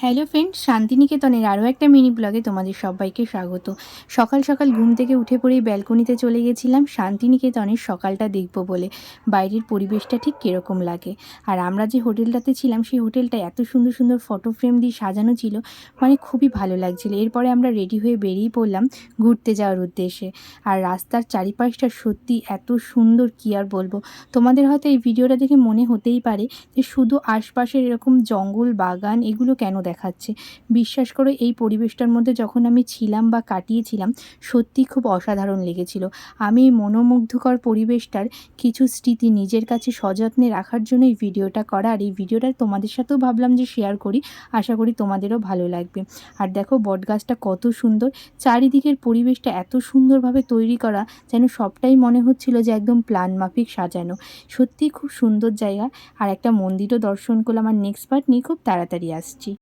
Hello friend, শান্তিনিকেতনের আরও একটা মিনি ব্লগে তোমাদের সবাইকে স্বাগত। সকাল সকাল ঘুম থেকে উঠে পড়েই ব্যালকনিতে চলে গেছিলাম শান্তিনিকেতনের সকালটা দেখব বলে, বাইরের পরিবেশটা ঠিক কীরকম লাগে। আর আমরা যে হোটেলটাতে ছিলাম সেই হোটেলটা এত সুন্দর সুন্দর ফটো ফ্রেম দিয়ে সাজানো ছিল, মানে খুবই ভালো লাগছিল। এরপরে আমরা রেডি হয়ে বেরিয়ে পড়লাম ঘুরতে যাওয়ার উদ্দেশ্যে। আর রাস্তার চারিপাশটা সত্যি এত সুন্দর, কী আর বলবো। তোমাদের হয়তো এই ভিডিওটা দেখে মনে হতেই পারে যে শুধু আশপাশের এরকম জঙ্গল বাগান এগুলো কেন দেখাচ্ছে। বিশ্বাস করো, এই পরিবেশটার মধ্যে যখন আমি ছিলাম বা কাটিয়েছিলাম, সত্যি খুব অসাধারণ লেগেছিল। আমি এই মনোমুগ্ধকর পরিবেশটার কিছু স্মৃতি নিজের কাছে সযত্নে রাখার জন্য এই ভিডিওটা করা। আর এই ভিডিওটা তোমাদের সাথেও ভাবলাম যে শেয়ার করি, আশা করি তোমাদেরও ভালো লাগবে। আর দেখো বটগাছটা কত সুন্দর, চারিদিকের পরিবেশটা এত সুন্দরভাবে তৈরি করা, যেন সবটাই মনে হচ্ছিল যে একদম প্ল্যান মাফিক সাজানো। সত্যিই খুব সুন্দর জায়গা। আর একটা মন্দিরও দর্শন করলাম। আর নেক্সট পার্ট নিয়ে খুব তাড়াতাড়ি আসছি।